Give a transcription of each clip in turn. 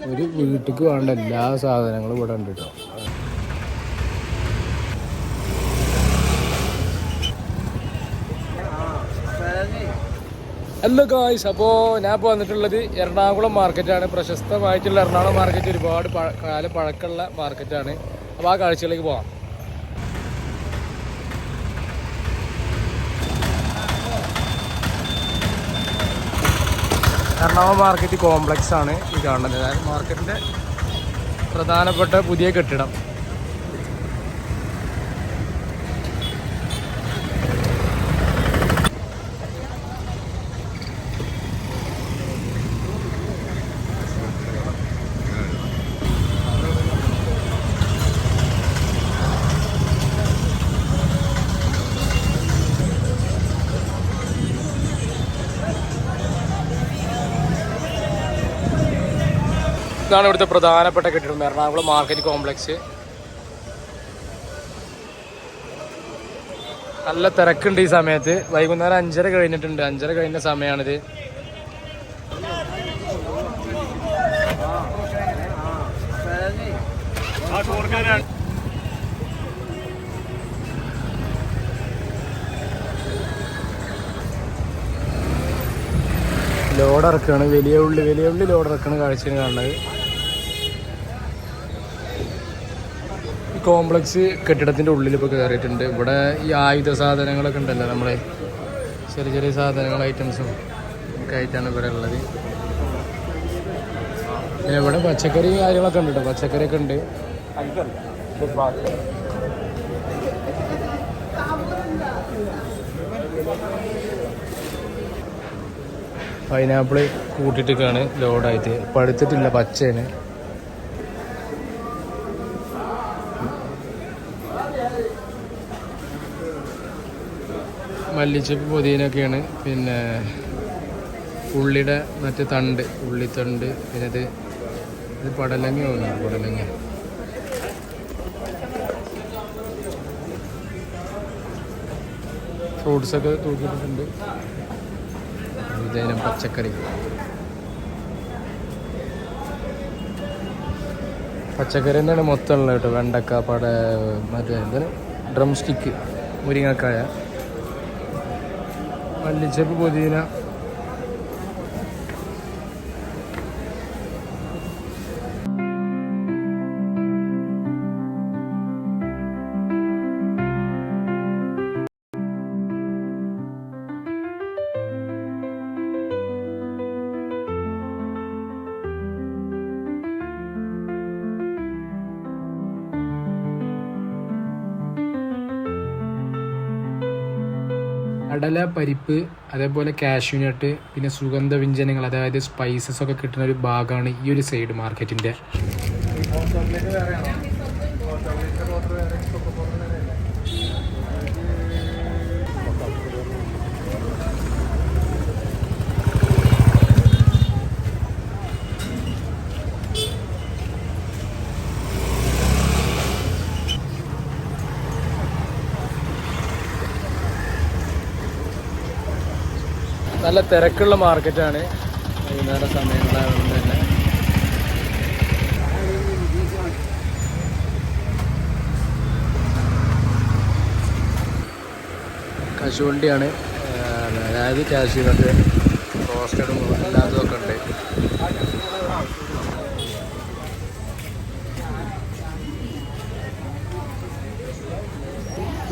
ഒരു വീട്ടിലേക്ക് വേണ്ട എല്ലാ സാധനങ്ങളും ഇവിടെ ഉണ്ട് കേട്ടോ. ഹലോ ഗായ്സ്, അപ്പോൾ ഞാൻ ഇപ്പോൾ വന്നിട്ടുള്ളത് എറണാകുളം മാർക്കറ്റാണ്. പ്രശസ്തമായിട്ടുള്ള എറണാകുളം മാർക്കറ്റ് ഒരുപാട് കാലം പഴക്കമുള്ള മാർക്കറ്റാണ്. അപ്പോൾ ആ കാഴ്ചകളിലേക്ക് പോകാം. എറണാകുളം മാർക്കറ്റ് കോംപ്ലക്സ് ആണ് ഈ കാണുന്നത്. അതായത് മാർക്കറ്റിൻ്റെ പ്രധാനപ്പെട്ട പുതിയ കെട്ടിടം. ഇതാണ് ഇവിടുത്തെ പ്രധാനപ്പെട്ട കെട്ടിടം, എറണാകുളം മാർക്കറ്റ് കോംപ്ലക്സ്. നല്ല തിരക്കുണ്ട് ഈ സമയത്ത്. വൈകുന്നേരം 5:30 കഴിഞ്ഞിട്ടുണ്ട്. 5:30 കഴിഞ്ഞ സമയമാണിത്. ലോഡ് ഇറക്കുകയാണ്. വലിയ ഉള്ളി ലോഡ് ഇറക്കണ കാഴ്ചയാണ് കാണുന്നത്. ഈ കോംപ്ലക്സ് കെട്ടിടത്തിൻ്റെ ഉള്ളിൽ ഇപ്പോൾ കയറിയിട്ടുണ്ട്. ഇവിടെ ഈ ആയുധ സാധനങ്ങളൊക്കെ ഉണ്ടല്ലോ, നമ്മളെ ചെറിയ ചെറിയ സാധനങ്ങൾ ഐറ്റംസും ഒക്കെ ആയിട്ടാണ് ഇവിടെ ഉള്ളത്. പിന്നെ ഇവിടെ പച്ചക്കറി കാര്യങ്ങളൊക്കെ ഉണ്ട് കേട്ടോ. പച്ചക്കറിയൊക്കെ ഉണ്ട്. പൈനാപ്പിൾ കൂട്ടിയിട്ടൊക്കെയാണ് ലോഡായിട്ട്. പഴുത്തിട്ടില്ല, പച്ചയാണ്. മല്ലിച്ചപ്പ് പുതിനൊക്കെയാണ്. പിന്നെ ഉള്ളിയുടെ മറ്റേ തണ്ട്, ഉള്ളിത്തണ്ട്. പിന്നെ ഇത് പടലങ്ങ തോന്നുന്നു, പടലങ്ങ. ഫ്രൂട്ട്സൊക്കെ തൂക്കിയിട്ടുണ്ട്. വിവിധയിനം പച്ചക്കറി. പച്ചക്കറി തന്നെയാണ് മൊത്തം ഉള്ളത് കേട്ടോ. വെണ്ടക്ക, മറ്റേ എന്താണ് ഡ്രം സ്റ്റിക്ക്, മുരിങ്ങക്കായ, മല്ലിച്ചപ്പ്, പുതിന. കടല, പരിപ്പ്, അതേപോലെ കാഷ്യൂനട്ട്, പിന്നെ സുഗന്ധവ്യഞ്ജനങ്ങൾ, അതായത് സ്പൈസസ് ഒക്കെ കിട്ടുന്ന ഒരു ഭാഗമാണ് ഈ ഒരു സൈഡ് മാർക്കറ്റിൻ്റെ. നല്ല തിരക്കുള്ള മാർക്കറ്റാണ്. വൈകുന്നേര സമയങ്ങളായതുകൊണ്ട് തന്നെ കശുവണ്ടിയാണ്. അതായത് കാഷ്യൂനട്ട്, റോസ്റ്റഡും എല്ലാതുമൊക്കെ ഉണ്ട്.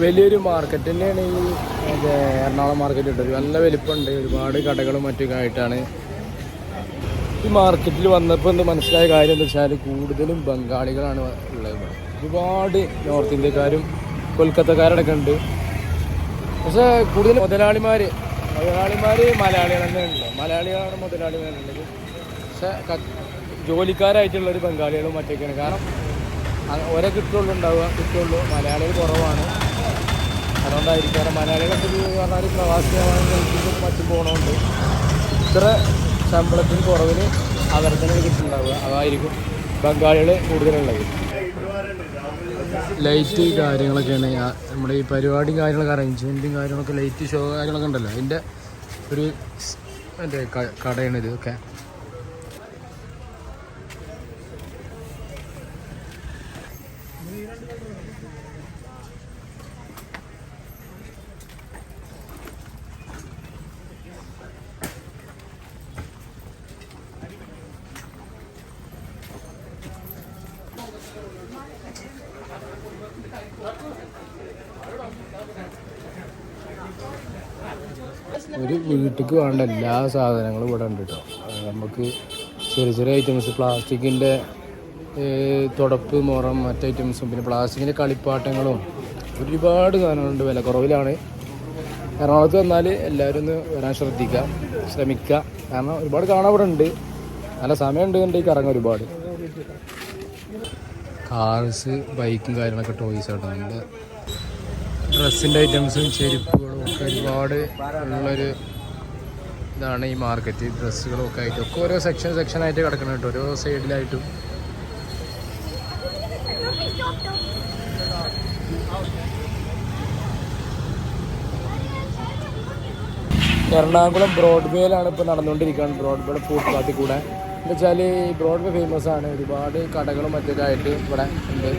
വലിയൊരു മാർക്കറ്റ് തന്നെയാണ് ഈ എറണാകുളം മാർക്കറ്റ് ഇട്ടത്. നല്ല വലിപ്പമുണ്ട്. ഒരുപാട് കടകളും മറ്റൊക്കെ ആയിട്ടാണ്. ഈ മാർക്കറ്റിൽ വന്നപ്പോൾ എന്ത് മനസ്സിലായ കാര്യം എന്താ വെച്ചാൽ കൂടുതലും ബംഗാളികളാണ് ഉള്ളത്. ഒരുപാട് നോർത്ത് ഇന്ത്യക്കാരും കൊൽക്കത്തക്കാരടക്കം ഉണ്ട്. പക്ഷേ കൂടുതൽ മുതലാളിമാർ മലയാളികൾ തന്നെ ഉണ്ട്. മലയാളികളാണ് മുതലാളിമാരുള്ളത്. പക്ഷേ ജോലിക്കാരായിട്ടുള്ളൊരു ബംഗാളികളും മറ്റൊക്കെയാണ്. കാരണം ഒരേ കിട്ടുള്ളൂ. മലയാളികൾ കുറവാണ്. അതുകൊണ്ടായിരിക്കും. മലയാളികളൊക്കെ പറഞ്ഞാൽ പ്രവാസിയാണെങ്കിൽ മറ്റും പോകണമുണ്ട്. ഇത്ര ശമ്പളത്തിന് കുറവിന് അവർക്ക് തന്നെ കിട്ടുന്നുണ്ടാവുക. അതായിരിക്കും ബംഗാളികൾ കൂടുതലുള്ളത്. ലൈറ്റ് കാര്യങ്ങളൊക്കെയാണ് നമ്മുടെ ഈ പരിപാടി കാര്യങ്ങളൊക്കെ, അറേഞ്ച്മെൻറ്റും കാര്യങ്ങളൊക്കെ, ലൈറ്റ് ഷോ കാര്യങ്ങളൊക്കെ ഉണ്ടല്ലോ, അതിൻ്റെ ഒരു മറ്റേ കടയാണിത്. ഒക്കെ ഒരു വീട്ടിലേക്ക് വേണ്ട എല്ലാ സാധനങ്ങളും ഇവിടെ ഉണ്ട് കേട്ടോ. നമുക്ക് ചെറിയ ചെറിയ ഐറ്റംസ്, പ്ലാസ്റ്റിക്കിൻ്റെ തുടപ്പ്, മുറം, മറ്റ് ഐറ്റംസും, പിന്നെ പ്ലാസ്റ്റിക്കിൻ്റെ കളിപ്പാട്ടങ്ങളും ഒരുപാട് സാധനങ്ങളുണ്ട്. വില കുറവിലാണ്. എറണാകുളത്ത് വന്നാൽ എല്ലാവരും ഒന്ന് വരാൻ ശ്രമിക്കുക. കാരണം ഒരുപാട് കാണാൻ ഇവിടെ ഉണ്ട്. നല്ല സമയം ഉണ്ടെന്നുണ്ടെങ്കിൽ കറങ്ങാം. ഒരുപാട് കാർസ്, ബൈക്കും കാര്യങ്ങളൊക്കെ ടോയ്സ് ആയിട്ട് നല്ല ഡ്രസ്സിൻ്റെ ഐറ്റംസും ചെരുപ്പുകളും ഒക്കെ ഒരുപാട് ഉള്ളൊരു ഇതാണ് ഈ മാർക്കറ്റ്. ഡ്രസ്സുകളും ഒക്കെ ആയിട്ട് ഒക്കെ ഓരോ സെക്ഷനായിട്ട് കിടക്കണം കേട്ടോ, ഓരോ സൈഡിലായിട്ടും. എറണാകുളം ബ്രോഡ്വേയിലാണ് ഇപ്പോൾ നടന്നുകൊണ്ടിരിക്കുകയാണ്. ബ്രോഡ്വേ ഫുട്പാത്തിൽ കൂടെ എന്ന് വെച്ചാൽ ബ്രോഡ്വേ ഫേമസ് ആണ്. ഒരുപാട് കടകളും മറ്റൊക്കെ ആയിട്ട് ഇവിടെ ഉണ്ട്.